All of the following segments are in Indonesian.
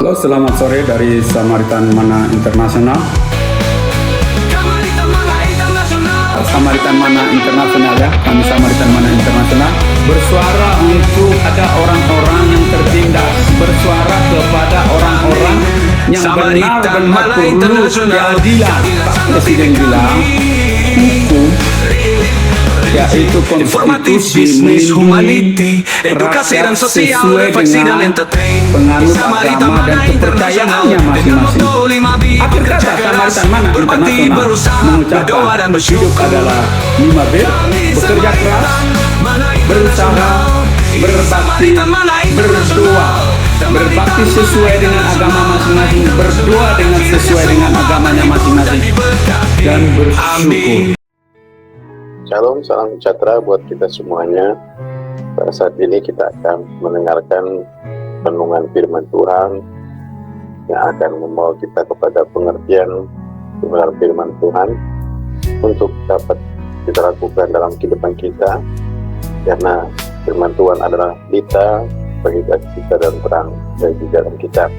Halo, selamat sore dari Samaritan Mana Internasional. Samaritan Mana Internasional ya, kami Samaritan Mana Internasional bersuara untuk ada orang-orang yang tertindas, bersuara kepada orang-orang yang benar-benar perlu keadilan. Pak Presiden bilang hukum yaitu konstitusi melindungi rakyat sesuai dengan penganut agama dan kepercayaannya masing-masing. Akhir kata Samaritan Mana Internasional mengucapkan hidup adalah 5B, bekerja keras, berusaha, berbakti, berdoa. Berbakti sesuai dengan agama masing-masing, berdoa dengan sesuai dengan agamanya masing-masing, dan bersyukur. Shalom, salam sejahtera buat kita semuanya. Pada saat ini kita akan mendengarkan renungan firman Tuhan yang akan membawa kita kepada pengertian kebenaran firman Tuhan untuk dapat kita lakukan dalam kehidupan kita, karena firman Tuhan adalah pelita bagi kita dan terang bagi jalan kita.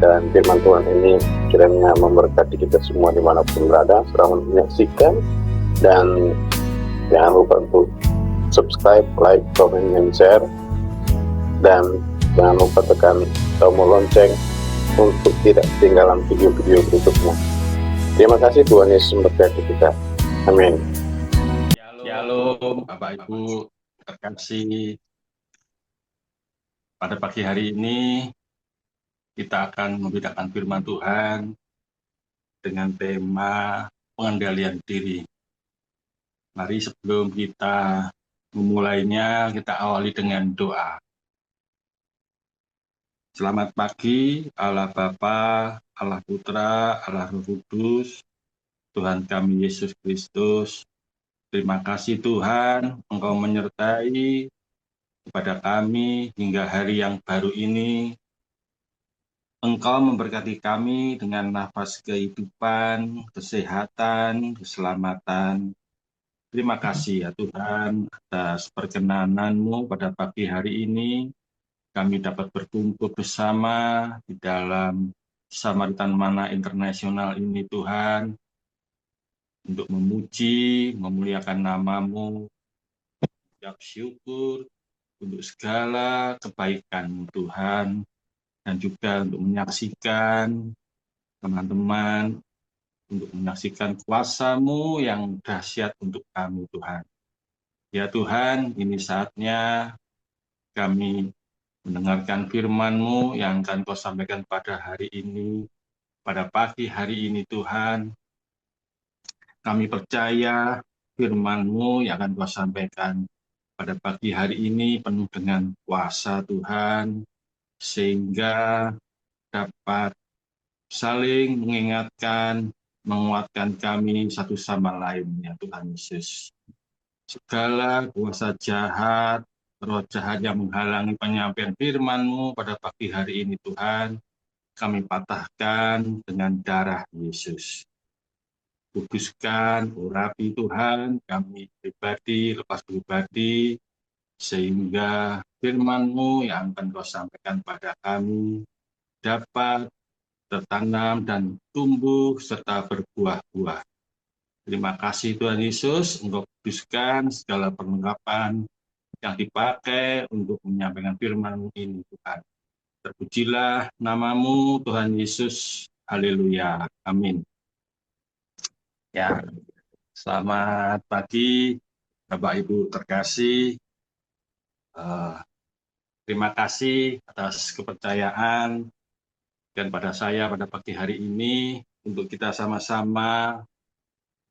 Dan firman Tuhan ini kiranya memberkati kita semua dimanapun berada selama menyaksikan. Dan jangan lupa untuk subscribe, like, comment, and share. Dan jangan lupa tekan tombol lonceng untuk tidak ketinggalan video-video berikutnya. Terima kasih, Tuhan Yesus memberkati kita. Amin. Shalom, Bapak Ibu terkasih. Pada pagi hari ini kita akan membedakan firman Tuhan dengan tema pengendalian diri. Mari sebelum kita memulainya, kita awali dengan doa. Selamat pagi, Allah Bapa, Allah Putra, Allah Roh Kudus, Tuhan kami Yesus Kristus. Terima kasih Tuhan, Engkau menyertai kepada kami hingga hari yang baru ini. Engkau memberkati kami dengan nafas kehidupan, kesehatan, keselamatan. Terima kasih ya Tuhan atas perkenanan-Mu pada pagi hari ini. Kami dapat berkumpul bersama di dalam Samaritan Mana Internasional ini Tuhan, untuk memuji, memuliakan nama-Mu, mengucap syukur untuk segala kebaikan Tuhan, dan juga untuk menyaksikan teman-teman, untuk menyaksikan kuasa-Mu yang dahsyat untuk kami Tuhan. Ya Tuhan, ini saatnya kami mendengarkan firman-Mu yang akan Kau sampaikan pada hari ini, pada pagi hari ini Tuhan. Kami percaya firman-Mu yang akan Kau sampaikan pada pagi hari ini penuh dengan kuasa Tuhan, sehingga dapat saling mengingatkan, menguatkan kami satu sama lain ya Tuhan Yesus. Segala kuasa jahat, roh jahat yang menghalangi penyampaian firman-Mu pada pagi hari ini Tuhan, kami patahkan dengan darah Yesus. Kuduskan, urapi Tuhan, kami pribadi, lepas pribadi, sehingga firman-Mu yang akan Kau sampaikan pada kami dapat tertanam dan tumbuh serta berbuah-buah. Terima kasih Tuhan Yesus, Engkau kuduskan segala perlengkapan yang dipakai untuk menyampaikan firman-Mu ini Tuhan. Terpujilah nama-Mu Tuhan Yesus. Haleluya. Amin. Ya, selamat pagi Bapak Ibu terkasih. Terima kasih atas kepercayaan dan pada saya pada pagi hari ini untuk kita sama-sama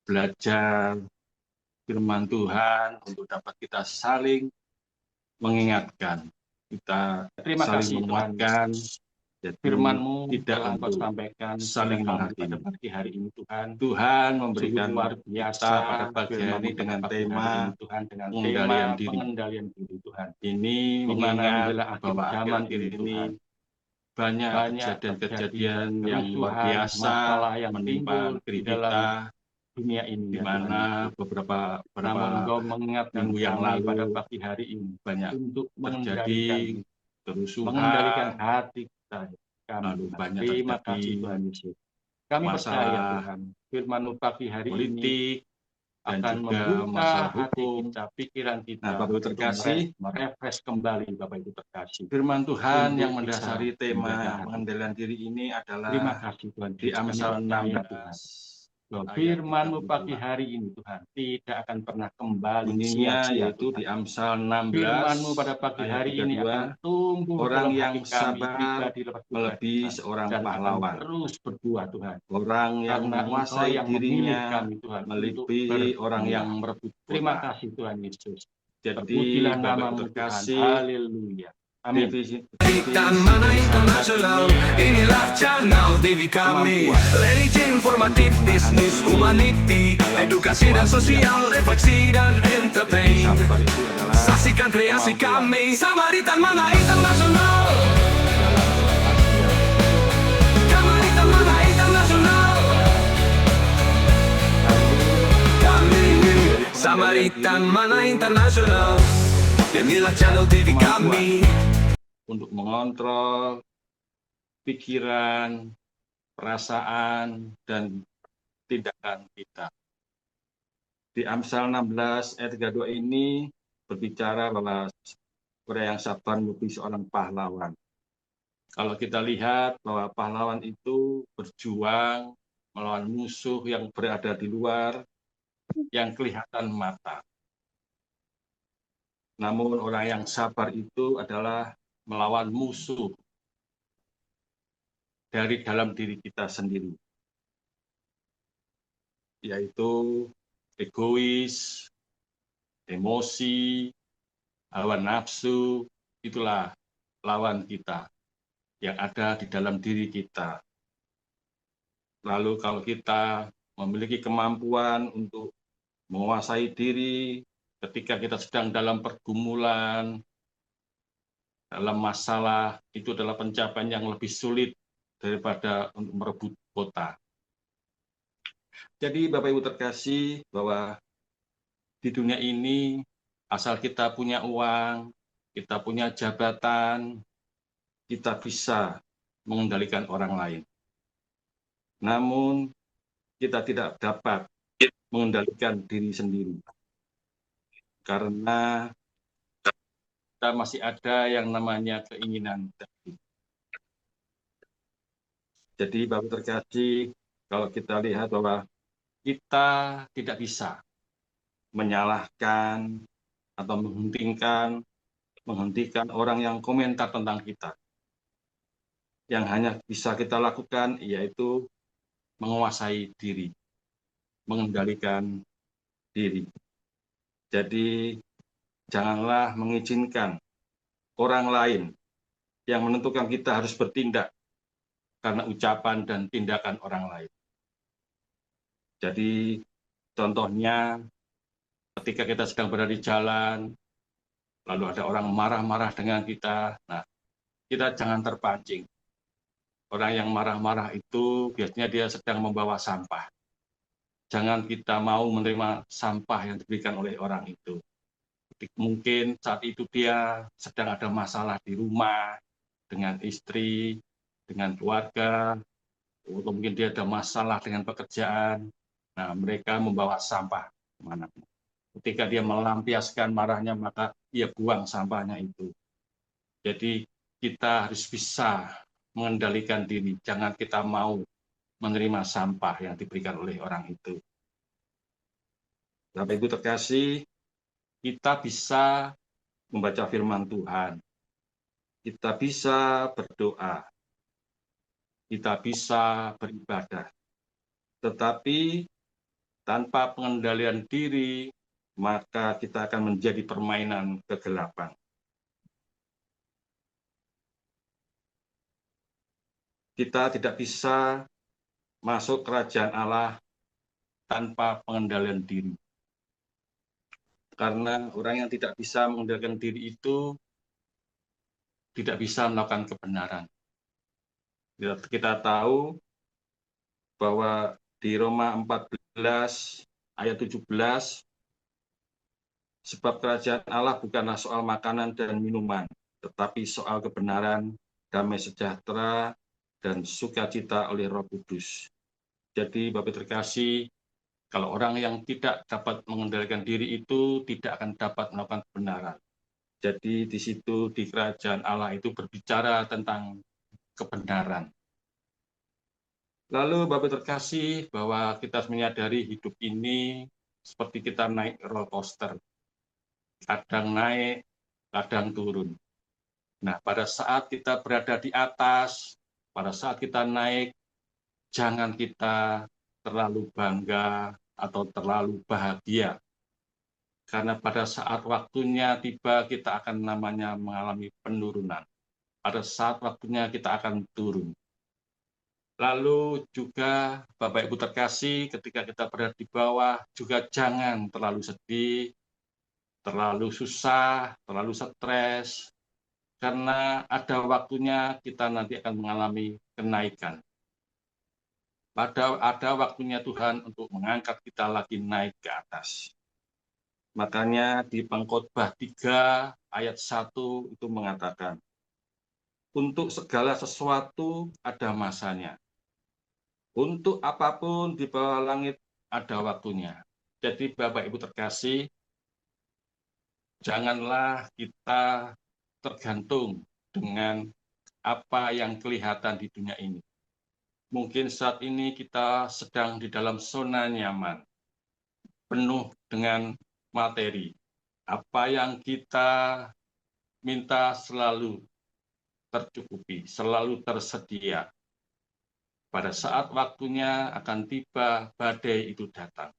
belajar firman Tuhan, untuk dapat kita saling mengingatkan, kita saling menguatkan, firman-Mu tidak untuk sampaikan saling menghakimi. Pada pagi hari ini Tuhan memberikan luar biasa pada pagi hari ini dengan tema Tuhan, dengan pengendalian diri Tuhan. Ini mengingat bahwa zaman ini banyak kejadian-kejadian yang luar biasa yang menimpa negeri kita, dunia ini, di mana beberapa Engkau mengingat minggu yang lalu pada pagi hari ini banyak untuk terjadi kerusuhan, mengendalikan hati kita, kami. lalu Tuhan. banyak Terima terjadi kasih Tuhan Yesus. Kami percaya masalah Tuhan, firman-Mu pagi hari ini politik dan akan juga membuka masalah hati hukum. kita, pikiran kita, Nah, Bapak Ibu untuk terkasih, merefresh kembali Bapak Ibu terkasih. firman Tuhan Untuk yang bisa mendasari menjaga tema hati. pengendalian diri ini Terima adalah kasih Tuhan di Yesus. Kami Amsal percaya Tuhan, 16 bahwa ayat firman-Mu 32. pagi hari ini Tuhan tidak akan pernah kembali Bunyinya sia-sia yaitu Tuhan. di Amsal 16 Firman-Mu pada pagi ayat hari ini 32, akan tumbuh orang dalam yang hati kami, sabar pribadi lepas pribadi melebihi Tuhan, seorang dan akan pahlawan. terus berbuah Tuhan. Orang yang Karena Engkau menguasai yang memilih dirinya kami Tuhan untuk melebihi orang berbuah. yang merebut Terima kota. kasih Tuhan Yesus. Jadi Terpujilah Bapak Ibu nama-Mu Tuhan. terkasih, Haleluya. Amin. Tan Mana Internasional, inilah channel TV kami. Religi informatif, bisnis, humanity, edukasi dan sosial, refleksi dan entertain. sabar itu adalah Saksikan kreasi kami, Samaritan Mana Internasional. Samaritan Mana Internasional. Kami Samaritan Mana Internasional. Inilah channel TV kami. untuk mengontrol pikiran, perasaan, dan tindakan kita. Di Amsal 16 ayat 32 ini berbicara bahwa orang yang sabar melebihi seorang pahlawan. Kalau kita lihat bahwa pahlawan itu berjuang melawan musuh yang berada di luar, yang kelihatan mata. Namun orang yang sabar itu adalah melawan musuh dari dalam diri kita sendiri, yaitu egois, emosi, hawa nafsu. Itulah lawan kita yang ada di dalam diri kita. Lalu kalau kita memiliki kemampuan untuk menguasai diri ketika kita sedang dalam pergumulan, dalam masalah, itu adalah pencapaian yang lebih sulit daripada untuk merebut kota. Jadi Bapak Ibu terkasih, bahwa di dunia ini asal kita punya uang, kita punya jabatan, kita bisa mengendalikan orang lain. Namun kita tidak dapat mengendalikan diri sendiri. Karena kita masih ada yang namanya keinginan tadi. Jadi Bapak terkasih, kalau kita lihat bahwa kita tidak bisa menyalahkan atau menghentikan orang yang komentar tentang kita. Yang hanya bisa kita lakukan yaitu menguasai diri, mengendalikan diri. Jadi janganlah mengizinkan orang lain yang menentukan kita harus bertindak karena ucapan dan tindakan orang lain. Jadi contohnya ketika kita sedang berada di jalan, lalu ada orang marah-marah dengan kita, nah kita jangan terpancing. Orang yang marah-marah itu biasanya dia sedang membawa sampah. Jangan kita mau menerima sampah yang diberikan oleh orang itu. Mungkin saat itu dia sedang ada masalah di rumah, dengan istri, dengan keluarga, atau mungkin dia ada masalah dengan pekerjaan. Nah, mereka membawa sampah kemana. Ketika dia melampiaskan marahnya, maka dia buang sampahnya itu. Jadi kita harus bisa mengendalikan diri. Jangan kita mau menerima sampah yang diberikan oleh orang itu. Bapak Ibu terkasih, kita bisa membaca firman Tuhan. Kita bisa berdoa. Kita bisa beribadah. Tetapi tanpa pengendalian diri, maka kita akan menjadi permainan kegelapan. Kita tidak bisa masuk kerajaan Allah tanpa pengendalian diri. Karena orang yang tidak bisa mengendalikan diri itu tidak bisa melakukan kebenaran. Kita tahu bahwa di Roma 14 ayat 17, sebab kerajaan Allah bukanlah soal makanan dan minuman, tetapi soal kebenaran, damai sejahtera, dan sukacita oleh Roh Kudus. Jadi Bapak terkasih, kalau orang yang tidak dapat mengendalikan diri itu tidak akan dapat melakukan kebenaran. Jadi di situ di kerajaan Allah itu berbicara tentang kebenaran. Lalu Bapak terkasih bahwa kita harus menyadari hidup ini seperti kita naik roller coaster. Kadang naik, kadang turun. Nah, pada saat kita berada di atas, pada saat kita naik, jangan kita terlalu bangga atau terlalu bahagia. Karena pada saat waktunya tiba, kita akan namanya mengalami penurunan. Pada saat waktunya kita akan turun. Lalu juga Bapak Ibu terkasih, ketika kita berada di bawah, juga jangan terlalu sedih, terlalu susah, terlalu stres, karena ada waktunya kita nanti akan mengalami kenaikan. Ada waktunya Tuhan untuk mengangkat kita lagi naik ke atas. Makanya di Pengkhotbah 3 ayat 1 itu mengatakan, untuk segala sesuatu ada masanya. Untuk apapun di bawah langit ada waktunya. Jadi Bapak Ibu terkasih, janganlah kita tergantung dengan apa yang kelihatan di dunia ini. Mungkin saat ini kita sedang di dalam zona nyaman, penuh dengan materi. Apa yang kita minta selalu tercukupi, selalu tersedia. Pada saat waktunya akan tiba, badai itu datang.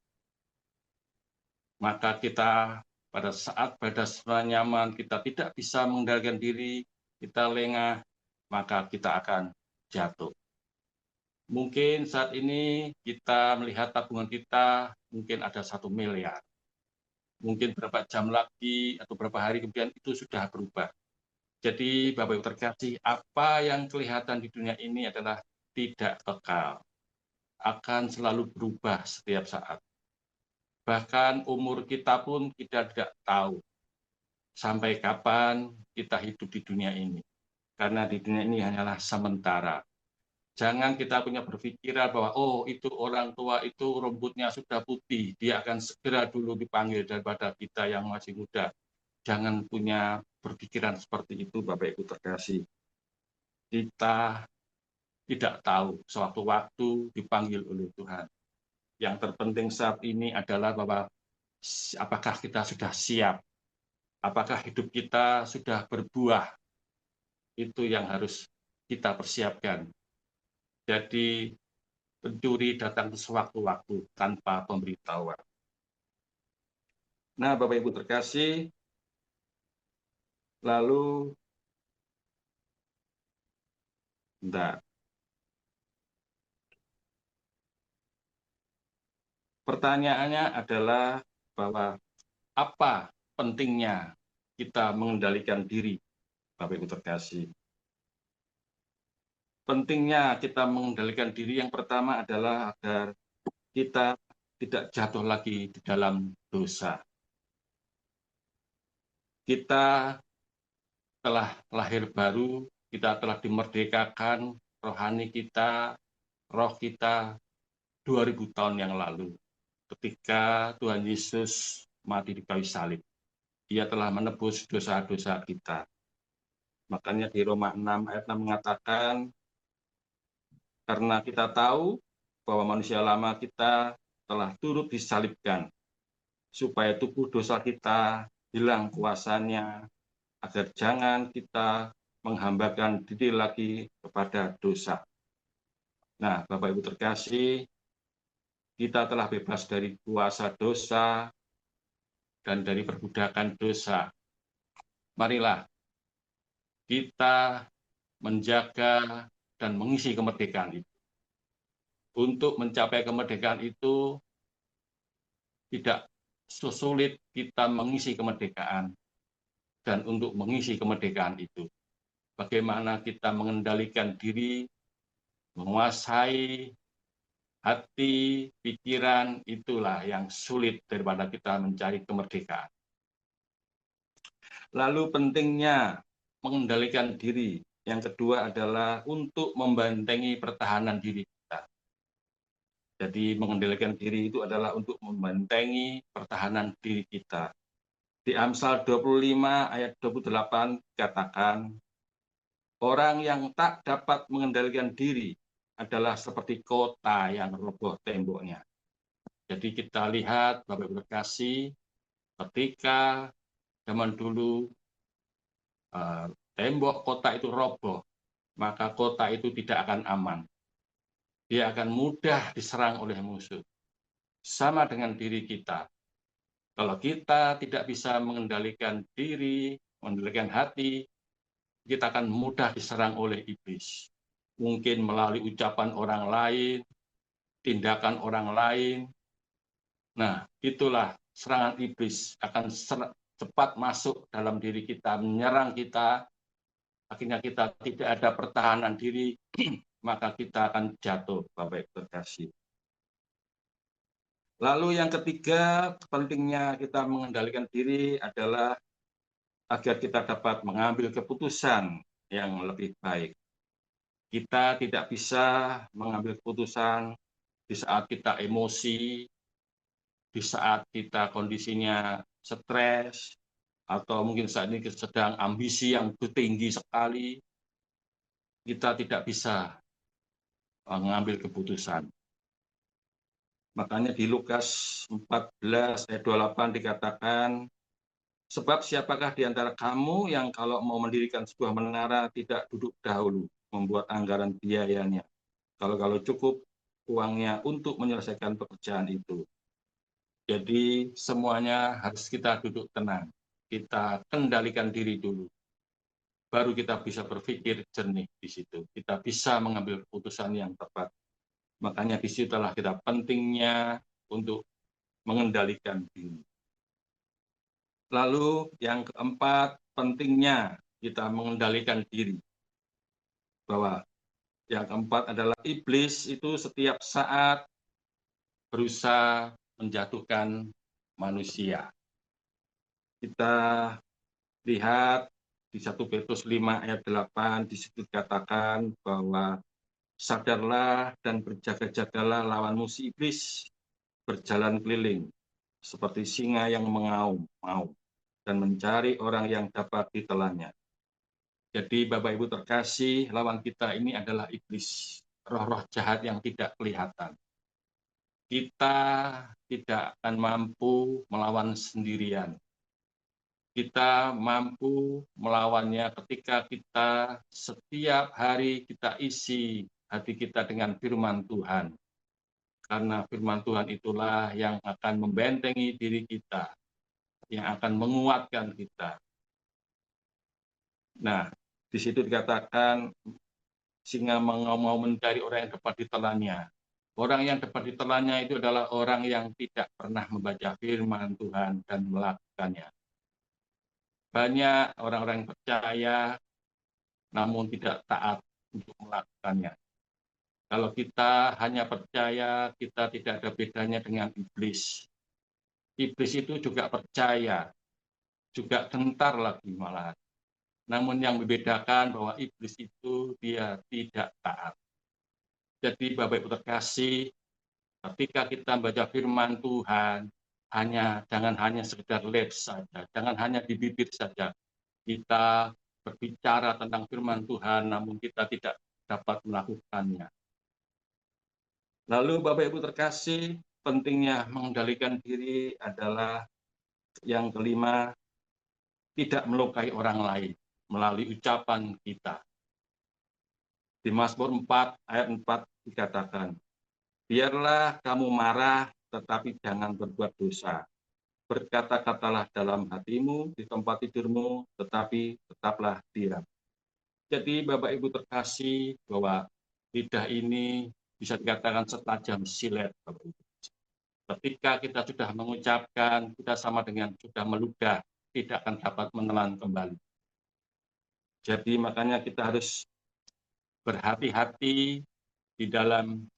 Maka kita pada saat pada nyaman kita tidak bisa mengendalikan diri, kita lengah, maka kita akan jatuh. Mungkin saat ini kita melihat tabungan kita mungkin ada 1 miliar. Mungkin berapa jam lagi atau berapa hari kemudian itu sudah berubah. Jadi Bapak Ibu terkasih, apa yang kelihatan di dunia ini adalah tidak kekal, akan selalu berubah setiap saat. Bahkan umur kita pun kita tidak tahu sampai kapan kita hidup di dunia ini. Karena di dunia ini hanyalah sementara. Jangan kita punya berpikiran bahwa, oh itu orang tua itu rambutnya sudah putih, dia akan segera dulu dipanggil daripada kita yang masih muda. Jangan punya berpikiran seperti itu Bapak Ibu terkasih. Kita tidak tahu sewaktu-waktu dipanggil oleh Tuhan. Yang terpenting saat ini adalah bahwa apakah kita sudah siap, apakah hidup kita sudah berbuah, itu yang harus kita persiapkan. Jadi pencuri datang sewaktu-waktu tanpa pemberitahuan. Nah Bapak Ibu terkasih, lalu pertanyaannya adalah bahwa apa pentingnya kita mengendalikan diri, Bapak Ibu terkasih. Pentingnya kita mengendalikan diri yang pertama adalah agar kita tidak jatuh lagi di dalam dosa. Kita telah lahir baru, kita telah dimerdekakan, rohani kita, roh kita 2000 tahun yang lalu. Ketika Tuhan Yesus mati di kayu salib, Dia telah menebus dosa-dosa kita. Makanya di Roma 6 ayat 6 mengatakan, karena kita tahu bahwa manusia lama kita telah turut disalibkan, supaya tubuh dosa kita hilang kuasanya, agar jangan kita menghambakan diri lagi kepada dosa. Nah, Bapak Ibu terkasih, kita telah bebas dari kuasa dosa dan dari perbudakan dosa. Marilah kita menjaga dan mengisi kemerdekaan itu. Untuk mencapai kemerdekaan itu tidak sesulit kita mengisi kemerdekaan. Dan untuk mengisi kemerdekaan itu, bagaimana kita mengendalikan diri, menguasai hati, pikiran, itulah yang sulit daripada kita mencari kemerdekaan. Lalu pentingnya mengendalikan diri. Yang kedua adalah untuk membentengi pertahanan diri kita. Jadi mengendalikan diri itu adalah untuk membentengi pertahanan diri kita. Di Amsal 25 ayat 28 dikatakan, orang yang tak dapat mengendalikan diri adalah seperti kota yang roboh temboknya. Jadi kita lihat, Bapak Ibu terkasih, ketika zaman dulu tembok kota itu roboh, maka kota itu tidak akan aman. Dia akan mudah diserang oleh musuh. Sama dengan diri kita. Kalau kita tidak bisa mengendalikan diri, mengendalikan hati, kita akan mudah diserang oleh iblis. Mungkin melalui ucapan orang lain, tindakan orang lain. Nah, itulah serangan iblis akan cepat masuk dalam diri kita, menyerang kita. Akhirnya kita tidak ada pertahanan diri, maka kita akan jatuh, Bapak Ibu terkasih. Lalu yang ketiga, pentingnya kita mengendalikan diri adalah agar kita dapat mengambil keputusan yang lebih baik. Kita tidak bisa mengambil keputusan di saat kita emosi, di saat kita kondisinya stres, atau mungkin saat ini sedang ambisi yang tinggi sekali, kita tidak bisa mengambil keputusan. Makanya di Lukas 14 ayat 28 dikatakan, sebab siapakah di antara kamu yang kalau mau mendirikan sebuah menara tidak duduk dahulu membuat anggaran biayanya, kalau cukup uangnya untuk menyelesaikan pekerjaan itu. Jadi semuanya harus kita duduk tenang, kita kendalikan diri dulu, baru kita bisa berpikir jernih di situ. Kita bisa mengambil keputusan yang tepat. Makanya disitulah kita pentingnya untuk mengendalikan diri. Lalu yang keempat, pentingnya kita mengendalikan diri. Bahwa yang keempat adalah iblis itu setiap saat berusaha menjatuhkan manusia. Kita lihat di 1 Petrus 5 ayat 8, di situ dikatakan bahwa sadarlah dan berjaga-jagalah lawan musuh iblis berjalan keliling seperti singa yang mengaum dan mencari orang yang dapat ditelannya. Jadi Bapak Ibu terkasih, lawan kita ini adalah iblis, roh-roh jahat yang tidak kelihatan. Kita tidak akan mampu melawan sendirian. Kita mampu melawannya ketika kita setiap hari kita isi hati kita dengan firman Tuhan. Karena firman Tuhan itulah yang akan membentengi diri kita, yang akan menguatkan kita. Nah, di situ dikatakan singa mau mencari orang yang dapat ditelannya. Orang yang dapat ditelannya itu adalah orang yang tidak pernah membaca firman Tuhan dan melakukannya. Banyak orang-orang yang percaya namun tidak taat untuk melakukannya. Kalau kita hanya percaya, kita tidak ada bedanya dengan iblis. Iblis itu juga percaya, juga gentar lagi malah. Namun yang membedakan bahwa iblis itu dia tidak taat. Jadi Bapak Ibu terkasih, ketika kita membaca firman Tuhan, jangan hanya sekedar lips saja, jangan hanya di bibir saja. Kita berbicara tentang firman Tuhan, namun kita tidak dapat melakukannya. Lalu Bapak Ibu terkasih, pentingnya mengendalikan diri adalah yang kelima, tidak melukai orang lain melalui ucapan kita. Di Mazmur 4 ayat 4 dikatakan, biarlah kamu marah tetapi jangan berbuat dosa. Berkata-katalah dalam hatimu di tempat tidurmu tetapi tetaplah diam. Jadi Bapak Ibu terkasih bahwa lidah ini bisa dikatakan setajam silet. Ketika kita sudah mengucapkan, kita sama dengan sudah meludah, tidak akan dapat menelan kembali. Jadi makanya kita harus berhati-hati di dalam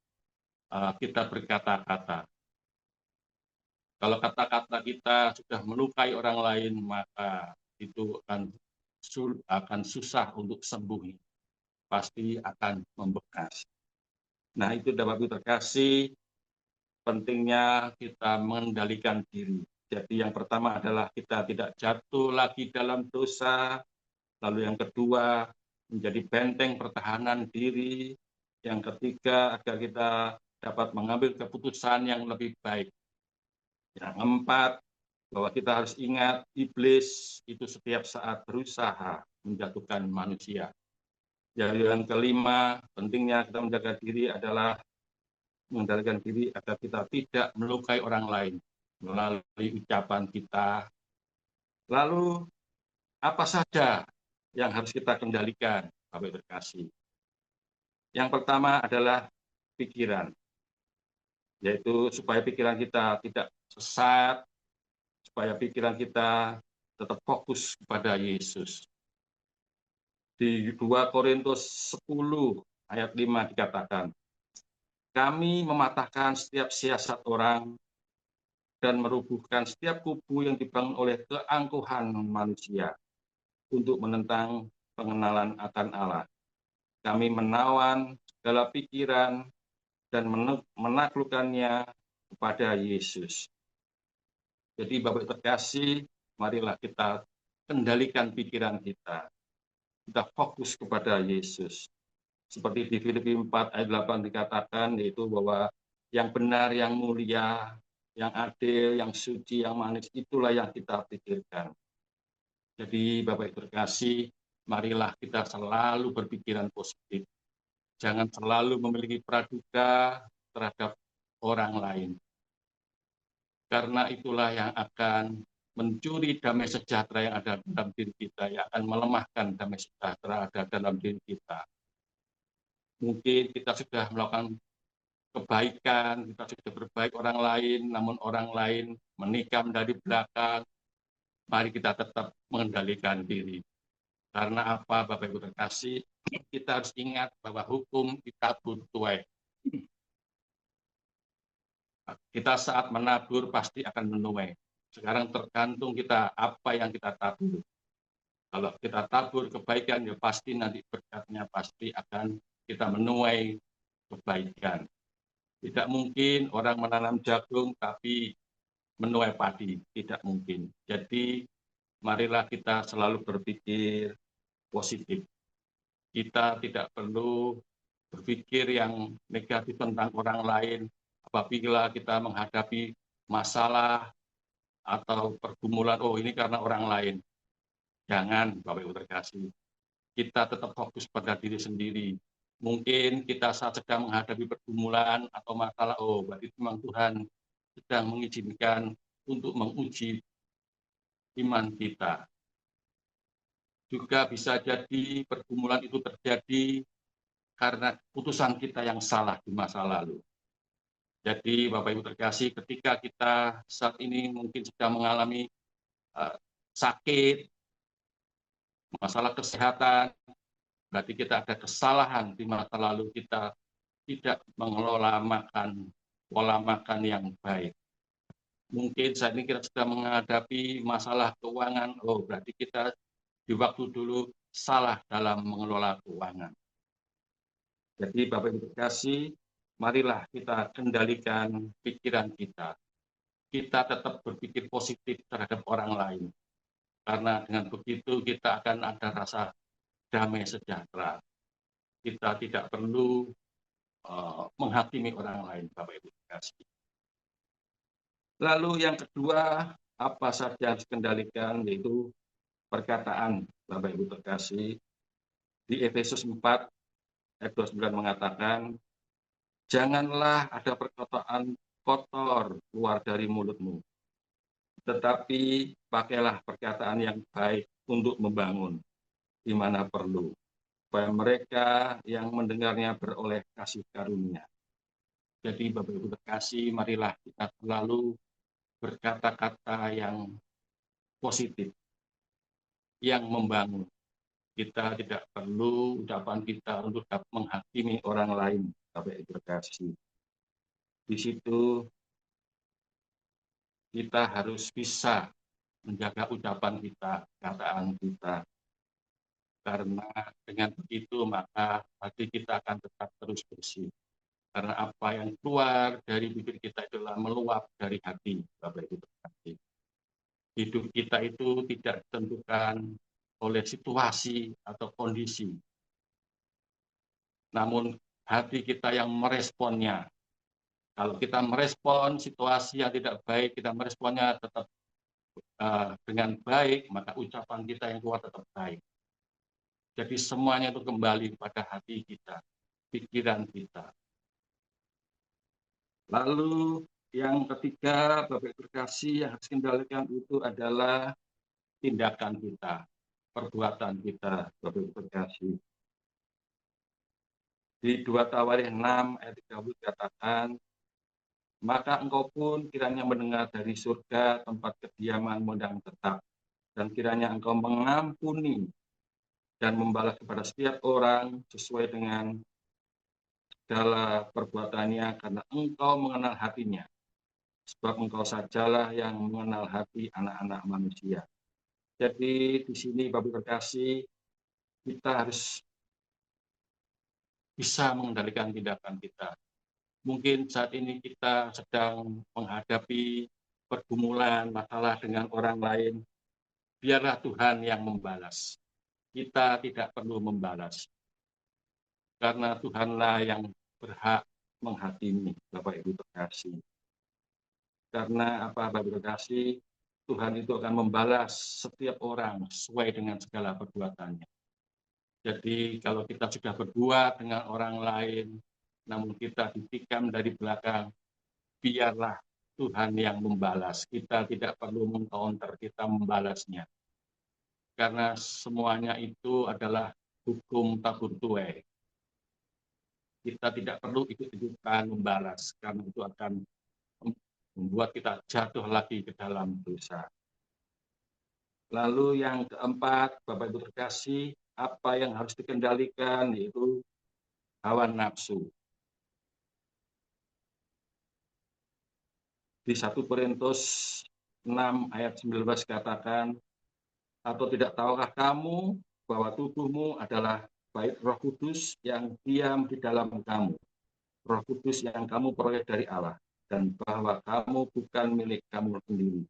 kita berkata-kata. Kalau kata-kata kita sudah melukai orang lain, maka itu akan susah untuk sembuh. pasti akan membekas. Nah, itu Bapak Ibu terkasih, pentingnya kita mengendalikan diri. Jadi yang pertama adalah kita tidak jatuh lagi dalam dosa. Lalu yang kedua, menjadi benteng pertahanan diri. Yang ketiga, agar kita dapat mengambil keputusan yang lebih baik. Yang keempat, bahwa kita harus ingat iblis itu setiap saat berusaha menjatuhkan manusia. Yang kelima, pentingnya kita menjaga diri adalah mengendalikan diri agar kita tidak melukai orang lain melalui ucapan kita. Lalu apa saja yang harus kita kendalikan, Bapak Ibu terkasih? Yang pertama adalah pikiran, yaitu supaya pikiran kita tidak sesat, supaya pikiran kita tetap fokus kepada Yesus. Di 2 Korintus 10 ayat 5 dikatakan, kami mematahkan setiap siasat orang dan merubuhkan setiap kubu yang dibangun oleh keangkuhan manusia untuk menentang pengenalan akan Allah. Kami menawan segala pikiran dan menaklukkannya kepada Yesus. Jadi Bapak terkasih, marilah kita kendalikan pikiran kita. Kita fokus kepada Yesus. Seperti di Filipi 4 ayat 8 dikatakan, yaitu bahwa yang benar, yang mulia, yang adil, yang suci, yang manis, itulah yang kita pikirkan. Jadi Bapak terkasih, marilah kita selalu berpikiran positif. Jangan selalu memiliki praduga terhadap orang lain. Karena itulah yang akan mencuri damai sejahtera yang ada dalam diri kita, yang akan melemahkan damai sejahtera ada dalam diri kita. Mungkin kita sudah melakukan kebaikan, kita sudah berbaik orang lain, namun orang lain menikam dari belakang. Mari kita tetap mengendalikan diri. Karena apa, Bapak Ibu terkasih, kita harus ingat bahwa hukum kita tuai. Kita saat menabur pasti akan menuai. Sekarang tergantung kita apa yang kita tabur. Kalau kita tabur kebaikan, ya pasti nanti berkatnya pasti akan kita menuai kebaikan. Tidak mungkin orang menanam jagung tapi menuai padi, tidak mungkin. Jadi marilah kita selalu berpikir positif. Kita tidak perlu berpikir yang negatif tentang orang lain. Apabila kita menghadapi masalah atau pergumulan, oh ini karena orang lain. Jangan, Bapak Ibu terkasih. Kita tetap fokus pada diri sendiri. Mungkin kita saat sedang menghadapi pergumulan atau masalah, oh berarti memang Tuhan sedang mengizinkan untuk menguji iman kita. Juga bisa jadi pergumulan itu terjadi karena keputusan kita yang salah di masa lalu. Jadi Bapak Ibu terkasih, ketika kita saat ini mungkin sedang mengalami sakit, masalah kesehatan, berarti kita ada kesalahan di masa lalu, kita tidak mengelola pola makan yang baik. Mungkin saat ini kita sedang menghadapi masalah keuangan, oh berarti kita di waktu dulu salah dalam mengelola keuangan. Jadi Bapak Ibu terkasih, marilah kita kendalikan pikiran kita. Kita tetap berpikir positif terhadap orang lain. Karena dengan begitu kita akan ada rasa damai sejahtera. Kita tidak perlu menghakimi orang lain, Bapak Ibu terkasih. Lalu yang kedua, apa saja yang harus dikendalikan, yaitu perkataan, Bapak Ibu terkasih. Di Efesus 4 ayat 29 mengatakan, janganlah ada perkataan kotor keluar dari mulutmu, tetapi pakailah perkataan yang baik untuk membangun di mana perlu, supaya mereka yang mendengarnya beroleh kasih karunia. Jadi Bapak Ibu terkasih, marilah kita selalu berkata-kata yang positif, yang membangun. Kita tidak perlu ucapan kita untuk menghakimi orang lain, Bapak Ibu terkasih. Di situ kita harus bisa menjaga ucapan kita, perkataan kita. Karena dengan begitu maka hati kita akan tetap terus bersih. Karena apa yang keluar dari bibir kita itulah meluap dari hati, Bapak Ibu terkasih. Hidup kita itu tidak ditentukan oleh situasi atau kondisi. Namun hati kita yang meresponnya. Kalau kita merespon situasi yang tidak baik, kita meresponnya tetap dengan baik, maka ucapan kita yang keluar tetap baik. Jadi semuanya itu kembali kepada hati kita, pikiran kita. Lalu yang ketiga, Bapak Ibu terkasih, yang harus kendalikan itu adalah tindakan kita, perbuatan kita, Bapak Ibu terkasih. Di 2 Tawarikh 6 ayat 30 dikatakan, maka engkau pun kiranya mendengar dari surga tempat kediamanmu yang tetap, dan kiranya engkau mengampuni dan membalas kepada setiap orang sesuai dengan segala perbuatannya, karena engkau mengenal hatinya, sebab engkau sajalah yang mengenal hati anak-anak manusia. Jadi di sini Bapak terkasih, kita harus bisa mengendalikan tindakan kita. Mungkin saat ini kita sedang menghadapi pergumulan masalah dengan orang lain, biarlah Tuhan yang membalas. Kita tidak perlu membalas. Karena Tuhanlah yang berhak menghakimi, Bapak Ibu terkasih. Karena apa, Bapak Ibu terkasih, Tuhan itu akan membalas setiap orang sesuai dengan segala perbuatannya. Jadi kalau kita sudah berbuat dengan orang lain, namun kita ditikam dari belakang, biarlah Tuhan yang membalas. Kita tidak perlu mengcounter, kita membalasnya. Karena semuanya itu adalah hukum tabur tuai. Kita tidak perlu ikut-ikutan membalas, karena itu akan membuat kita jatuh lagi ke dalam dosa. Lalu yang keempat, Bapak Ibu terkasih, apa yang harus dikendalikan yaitu hawa nafsu. Di 1 Korintus 6 ayat 19 katakan, atau tidak tahukah kamu bahwa tubuhmu adalah bait Roh Kudus yang diam di dalam kamu, Roh Kudus yang kamu peroleh dari Allah, dan bahwa kamu bukan milik kamu sendiri.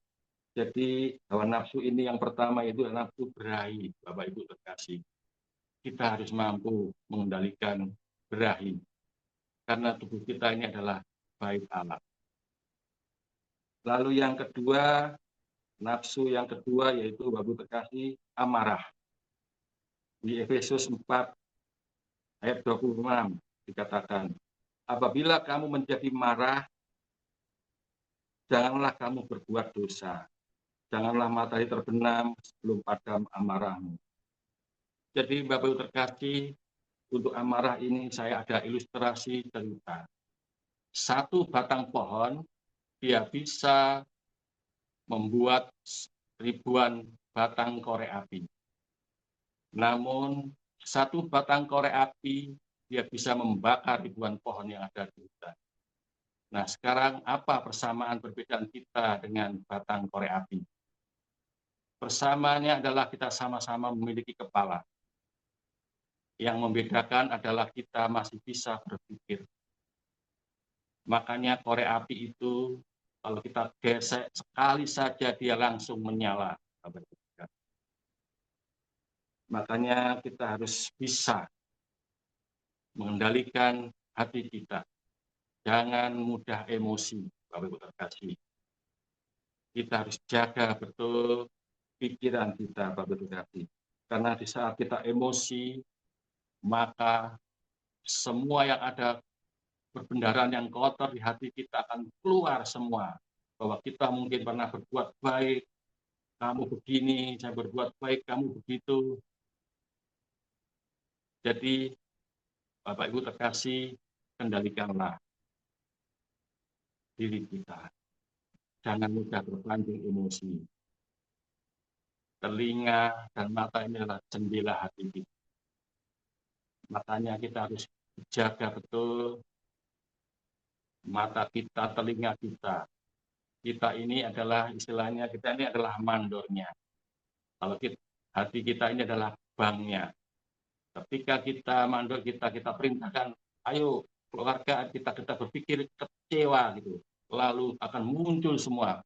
Jadi hawa nafsu ini yang pertama itu adalah nafsu berahi, Bapak Ibu terkasih. Kita harus mampu mengendalikan berahi, karena tubuh kita ini adalah bait Allah. Lalu yang kedua, nafsu yang kedua yaitu Bapak Ibu terkasih, amarah. Di Efesus 4 ayat 26 dikatakan, apabila kamu menjadi marah, janganlah kamu berbuat dosa. Janganlah matahari terbenam sebelum padam amarahmu. Jadi Bapak Ibu terkasih, untuk amarah ini saya ada ilustrasi cerita. Satu batang pohon, dia bisa membuat ribuan batang korek api. Namun satu batang korek api, dia bisa membakar ribuan pohon yang ada di hutan. Nah sekarang apa persamaan perbedaan kita dengan batang korek api? Persamaannya adalah kita sama-sama memiliki kepala. Yang membedakan adalah kita masih bisa berpikir. Makanya korek api itu kalau kita gesek sekali saja dia langsung menyala. Makanya kita harus bisa mengendalikan hati kita. Jangan mudah emosi, Bapak Ibu terkasih. Kita harus jaga betul pikiran kita, Bapak Ibu terkasih. Karena di saat kita emosi, maka semua yang ada perbendaharaan yang kotor di hati kita akan keluar semua. Bahwa kita mungkin pernah berbuat baik, kamu begini, saya berbuat baik, kamu begitu. Jadi, Bapak Ibu terkasih, kendalikanlah diri kita. Jangan mudah berpancing emosi. Telinga dan mata ini adalah jendela hati kita. Makanya kita harus jaga betul mata kita, telinga kita. Kita ini adalah istilahnya, kita ini adalah mandornya. Kalau hati kita ini adalah banknya. Ketika kita mandor kita perintahkan, ayo keluarga kita berpikir kecewa gitu, lalu akan muncul semua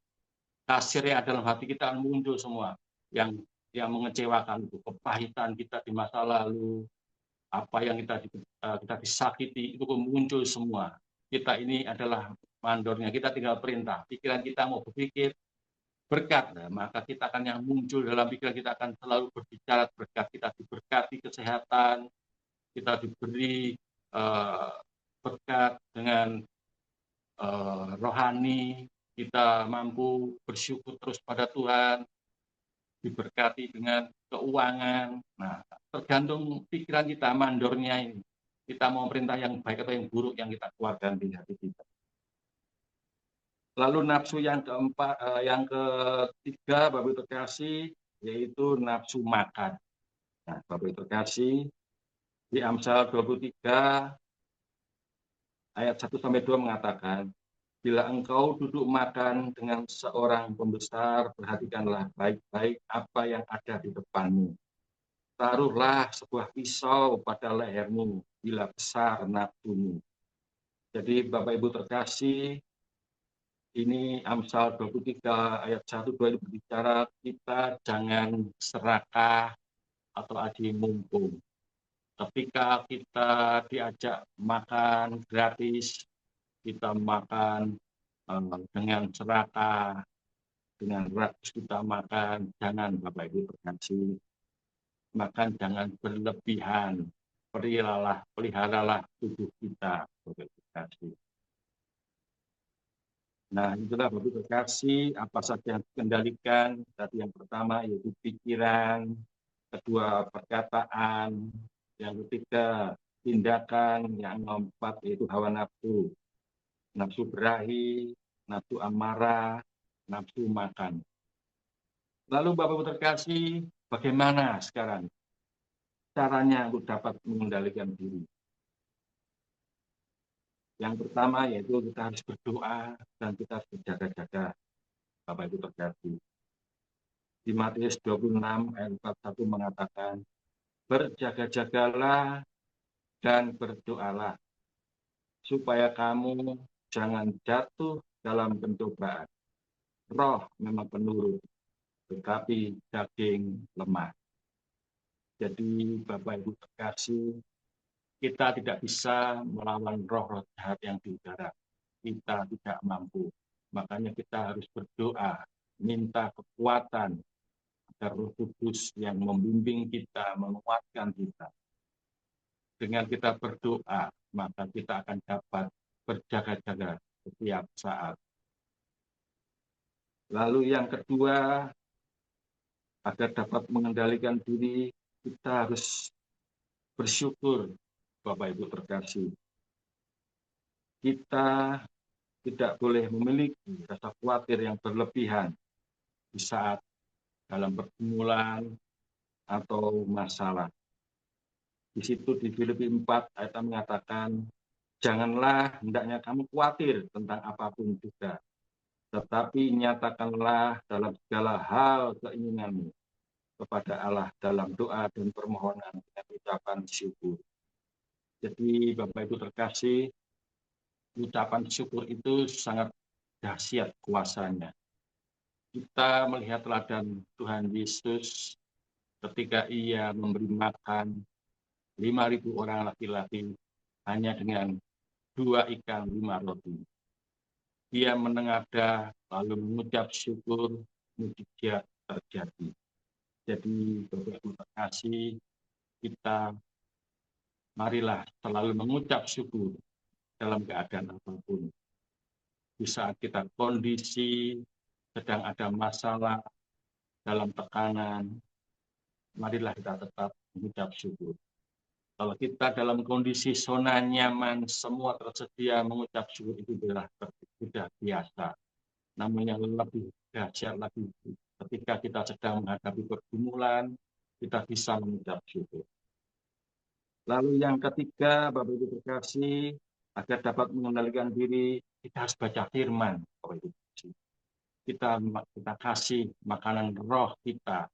kasir yang dalam hati kita akan muncul semua yang mengecewakan itu, kepahitan kita di masa lalu, apa yang kita disakiti itu muncul semua. Kita ini adalah mandornya, kita tinggal perintah. Pikiran kita mau berpikir berkat, nah, maka kita akan yang muncul dalam pikiran kita akan selalu berbicara berkat. Kita diberkati kesehatan, kita diberi berkat dengan rohani, kita mampu bersyukur terus pada Tuhan, diberkati dengan keuangan. Nah, tergantung pikiran kita, mandornya ini. Kita mau perintah yang baik atau yang buruk yang kita keluarkan di hati kita. Lalu nafsu yang ketiga, Bapak Ibu terkasih, yaitu nafsu makan. Nah, Bapak Ibu terkasih, di Amsal 23 ayat 1-2 mengatakan, bila engkau duduk makan dengan seorang pembesar, perhatikanlah baik-baik apa yang ada di depanmu. Taruhlah sebuah pisau pada lehermu bila besar nafsumu. Jadi Bapak Ibu terkasih, ini Amsal 23 ayat 1-2 ini berbicara kita jangan serakah atau adi mumpung. Ketika kita diajak makan gratis, kita makan dengan serakah, dengan rakus kita makan, jangan Bapak Ibu terkasih, makan jangan berlebihan, peliharalah tubuh kita Bapak Ibu terkasih. Nah, itulah Bapak Ibu terkasih, apa saja yang dikendalikan. Tadi yang pertama yaitu pikiran, kedua perkataan, yang ketiga tindakan, yang keempat yaitu hawa nafsu, nafsu berahi, nafsu amarah, nafsu makan. Lalu Bapak Ibu terkasih, bagaimana sekarang caranya untuk dapat mengendalikan diri? Yang pertama yaitu kita harus berdoa dan kita harus berjaga-jaga, Bapak Ibu terkasih. Di Matius 26 ayat 41 mengatakan, berjaga-jagalah dan berdoalah, supaya kamu jangan jatuh dalam pencobaan. Roh memang penurut, tetapi daging lemah. Jadi Bapak Ibu terkasih, kita tidak bisa melawan roh-roh jahat yang di udara. Kita tidak mampu. Makanya kita harus berdoa, minta kekuatan agar Roh Kudus yang membimbing kita, menguatkan kita. Dengan kita berdoa, maka kita akan dapat berjaga-jaga setiap saat. Lalu yang kedua, agar dapat mengendalikan diri, kita harus bersyukur, Bapak Ibu terkasih. Kita tidak boleh memiliki rasa khawatir yang berlebihan di saat dalam pergumulan atau masalah. Di situ di Filipi 4 ayat mengatakan, janganlah hendaknya kamu khawatir tentang apapun juga, tetapi nyatakanlah dalam segala hal keinginanmu kepada Allah dalam doa dan permohonan dengan ucapan syukur. Jadi Bapak Ibu terkasih, ucapan syukur itu sangat dahsyat kuasanya. Kita melihat teladan Tuhan Yesus ketika ia memberi makan 5.000 orang laki-laki hanya dengan 2 ikan 5 roti. Dia menengadah lalu mengucap syukur, mujizat terjadi. Jadi Bapak Ibu terkasih, kita marilah selalu mengucap syukur dalam keadaan apapun. Di saat kita kondisi sedang ada masalah, dalam tekanan, marilah kita tetap mengucap syukur. Kalau kita dalam kondisi zona nyaman, semua tersedia, mengucap syukur itu sudah biasa. Namun yang lebih dahsyat lagi, ketika kita sedang menghadapi pergumulan, kita bisa mengucap syukur. Lalu yang ketiga, Bapak Ibu terkasih, agar dapat mengendalikan diri, kita harus baca firman, Bapak Ibu terkasih. Kita kasih makanan roh kita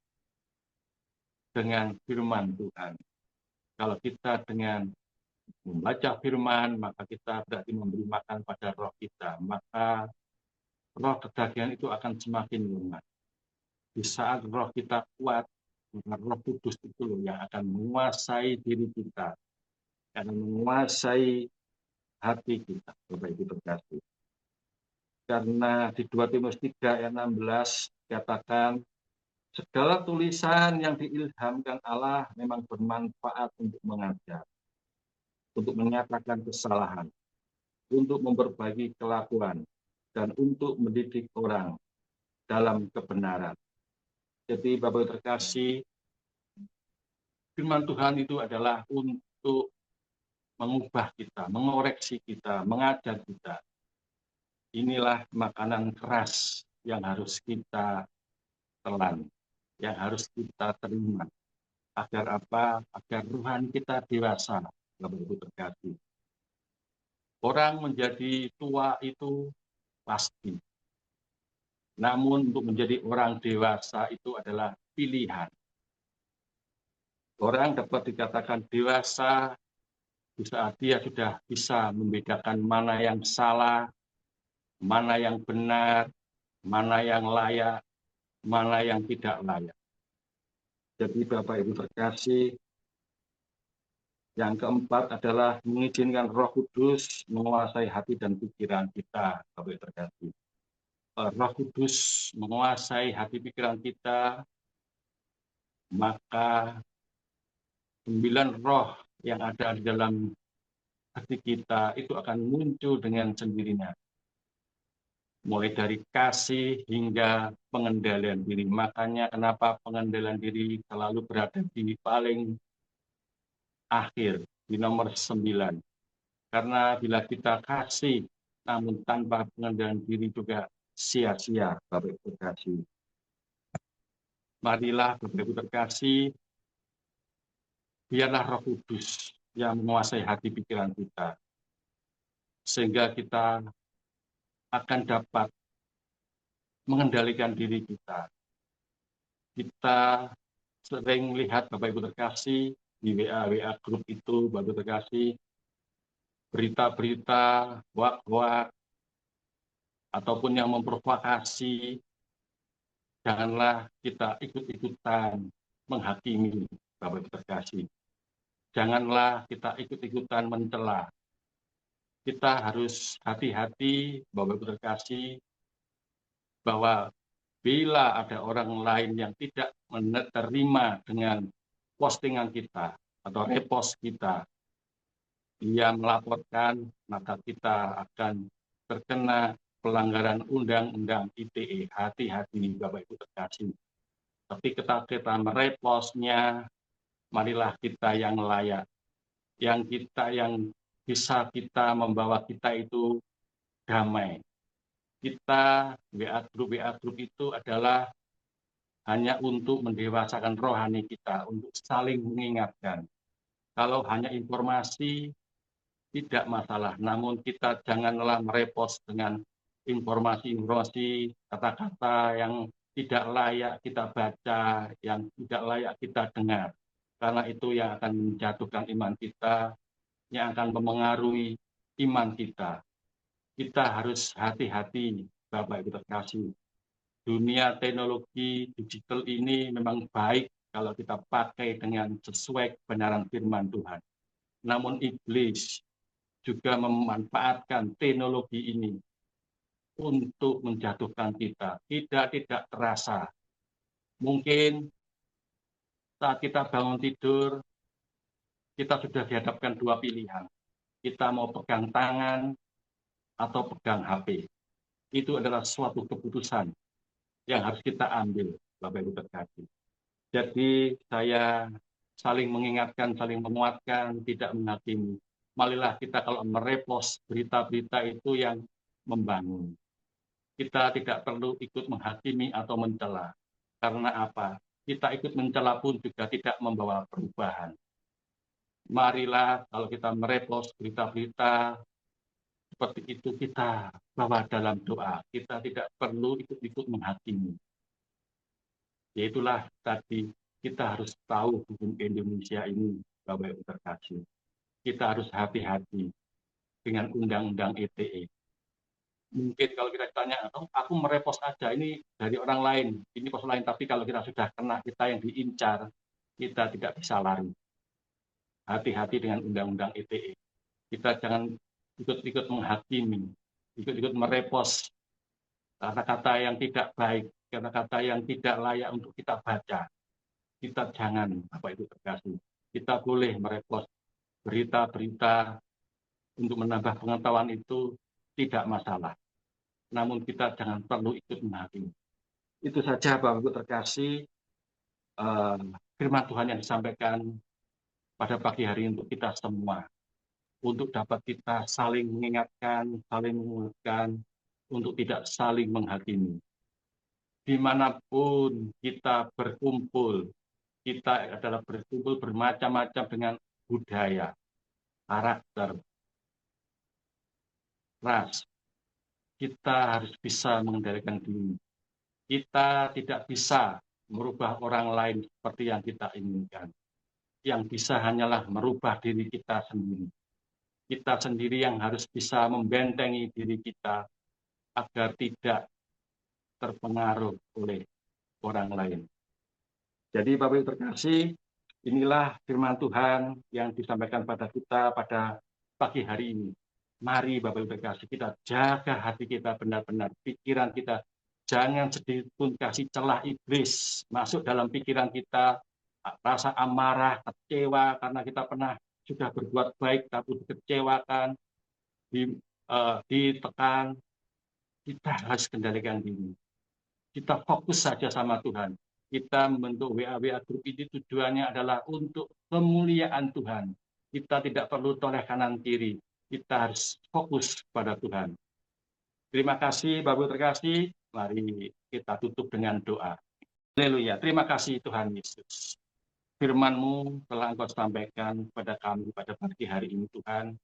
dengan firman Tuhan. Kalau kita dengan membaca firman, maka kita berarti memberi makan pada roh kita. Maka roh kedagingan itu akan semakin lemah. Di saat roh kita kuat, maka Roh Kudus itu loh yang akan menguasai diri kita, akan menguasai hati kita, Bapak Ibu terkasih. Karena di 2 Timotius 3 ayat 16 katakan, segala tulisan yang diilhamkan Allah memang bermanfaat untuk mengajar, untuk menyatakan kesalahan, untuk memperbaiki kelakuan, dan untuk mendidik orang dalam kebenaran. Jadi Bapak Ibu terkasih, firman Tuhan itu adalah untuk mengubah kita, mengoreksi kita, mengajar kita. Inilah makanan keras yang harus kita telan, yang harus kita terima. Agar apa? Agar rohani kita dewasa, Bapak Ibu terkasih. Orang menjadi tua itu pasti. Namun untuk menjadi orang dewasa itu adalah pilihan. Orang dapat dikatakan dewasa di saat dia sudah bisa membedakan mana yang salah, mana yang benar, mana yang layak, mana yang tidak layak. Jadi Bapak Ibu terkasih, yang keempat adalah mengizinkan Roh Kudus menguasai hati dan pikiran kita, Bapak Ibu terkasih. Roh Kudus menguasai hati pikiran kita, maka 9 roh yang ada di dalam hati kita itu akan muncul dengan sendirinya. Mulai dari kasih hingga pengendalian diri. Makanya kenapa pengendalian diri selalu berada di paling akhir, di nomor 9. Karena bila kita kasih, namun tanpa pengendalian diri juga sia-sia, Bapak Ibu terkasih. Marilah Bapak Ibu terkasih, biarlah Roh Kudus yang menguasai hati pikiran kita. Sehingga kita akan dapat mengendalikan diri kita. Kita sering lihat Bapak Ibu terkasih, di WA grup itu, Bapak Ibu terkasih, berita-berita, wak-wak, ataupun yang memprovokasi, janganlah kita ikut-ikutan menghakimi, Bapak Ibu terkasih. Janganlah kita ikut-ikutan mencela. Kita harus hati-hati, Bapak Ibu terkasih, bahwa bila ada orang lain yang tidak menerima dengan postingan kita atau repost kita, dia melaporkan, maka kita akan terkena pelanggaran Undang-Undang ITE. Hati-hati Bapak Ibu terkasih. Tapi kita merepostnya, marilah kita yang layak, yang bisa kita membawa kita itu damai. Kita WA grup itu adalah hanya untuk mendewasakan rohani kita, untuk saling mengingatkan. Kalau hanya informasi tidak masalah, namun kita janganlah merepost dengan informasi-informasi, kata-kata yang tidak layak kita baca, yang tidak layak kita dengar. Karena itu yang akan menjatuhkan iman kita, yang akan memengaruhi iman kita. Kita harus hati-hati, Bapak Ibu terkasih. Dunia teknologi digital ini memang baik kalau kita pakai dengan sesuai kebenaran firman Tuhan. Namun iblis juga memanfaatkan teknologi ini untuk menjatuhkan kita. Tidak terasa. Mungkin saat kita bangun tidur, kita sudah dihadapkan 2 pilihan. Kita mau pegang tangan atau pegang HP. Itu adalah suatu keputusan yang harus kita ambil, Bapak Ibu terkasih. Jadi saya saling mengingatkan, saling menguatkan, tidak menghakimi. Marilah kita kalau merepost berita-berita itu yang membangun. Kita tidak perlu ikut menghakimi atau mencela. Karena apa? Kita ikut mencela pun juga tidak membawa perubahan. Marilah kalau kita merepost berita-berita seperti itu kita bawa dalam doa. Kita tidak perlu ikut-ikut menghakimi. Yaitulah tadi kita harus tahu hukum Indonesia ini Bapak Ibu terkasih. Kita harus hati-hati dengan undang-undang ITE. Mungkin kalau kita tanya, oh, aku merepost aja, ini dari orang lain, ini pos lain, tapi kalau kita sudah kena, kita yang diincar, kita tidak bisa lari. Hati-hati dengan undang-undang ITE. Kita jangan ikut-ikut menghakimi, ikut-ikut merepost kata-kata yang tidak baik, kata-kata yang tidak layak untuk kita baca. Kita jangan, Bapak Ibu terkasih. Kita boleh merepost berita-berita untuk menambah pengetahuan itu tidak masalah. Namun kita jangan perlu ikut menghakimi. Itu saja Bapak Ibu terkasih, firman Tuhan yang disampaikan pada pagi hari untuk kita semua. Untuk dapat kita saling mengingatkan, saling menguatkan, untuk tidak saling menghakimi. Dimanapun kita berkumpul, kita adalah berkumpul bermacam-macam dengan budaya, karakter, ras. Kita harus bisa mengendalikan diri. Kita tidak bisa merubah orang lain seperti yang kita inginkan. Yang bisa hanyalah merubah diri kita sendiri. Kita sendiri yang harus bisa membentengi diri kita agar tidak terpengaruh oleh orang lain. Jadi Bapak Ibu terkasih, inilah firman Tuhan yang disampaikan pada kita pada pagi hari ini. Mari Bapak Ibu terkasih, kita jaga hati kita benar-benar, pikiran kita. Jangan sedikit pun kasih celah iblis masuk dalam pikiran kita, rasa amarah, kecewa karena kita pernah sudah berbuat baik tapi dikecewakan, ditekan. Kita harus kendalikan diri. Kita fokus saja sama Tuhan. Kita membentuk WA grup ini tujuannya adalah untuk kemuliaan Tuhan. Kita tidak perlu toleh kanan kiri. Kita harus fokus pada Tuhan. Terima kasih Bapak Ibu terkasih. Mari kita tutup dengan doa. Haleluya. Terima kasih Tuhan Yesus. Firman-Mu telah Engkau sampaikan kepada kami pada pagi hari ini Tuhan.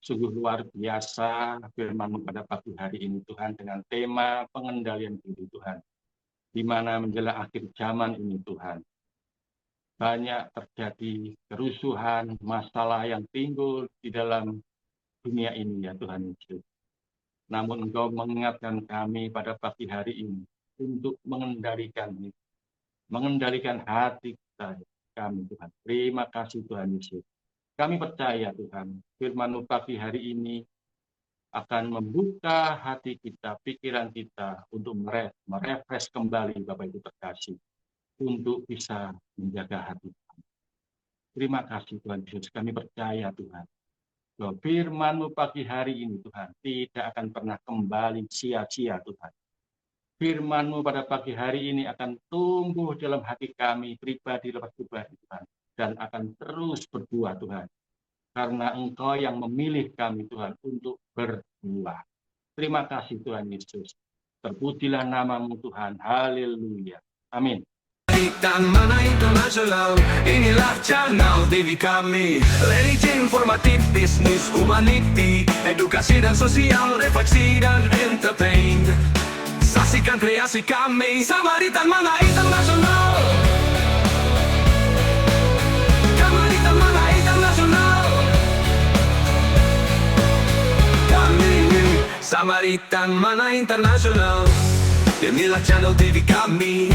Sungguh luar biasa firman-Mu pada pagi hari ini Tuhan dengan tema pengendalian diri Tuhan. Di mana menjelang akhir zaman ini Tuhan. Banyak terjadi kerusuhan, masalah yang timbul di dalam dunia ini ya Tuhan Yesus. Namun Engkau mengingatkan kami pada pagi hari ini untuk mengendalikan hati kita, kami Tuhan. Terima kasih Tuhan Yesus. Kami percaya Tuhan, firman-Mu pagi hari ini akan membuka hati kita, pikiran kita untuk merefresh kembali Bapak Ibu terkasih, untuk bisa menjaga hati kami. Terima kasih Tuhan Yesus, kami percaya Tuhan, bahwa firman-Mu pagi hari ini Tuhan, tidak akan pernah kembali sia-sia Tuhan. Firman-Mu pada pagi hari ini akan tumbuh dalam hati kami, pribadi lepas pribadi Tuhan. Dan akan terus berbuah Tuhan. Karena Engkau yang memilih kami Tuhan untuk berbuah. Terima kasih Tuhan Yesus. Terpujilah nama-Mu Tuhan. Haleluya. Amin. Dan Mana Internasional, inilah channel TV kami. Religi informatif, bisnis, humanity, edukasi dan sosial, refleksi dan entertain. Saksikan kreasi kami, Samaritan Mana Internasional. Samaritan Mana Internasional. Kami Samaritan Mana Internasional. Inilah channel TV kami.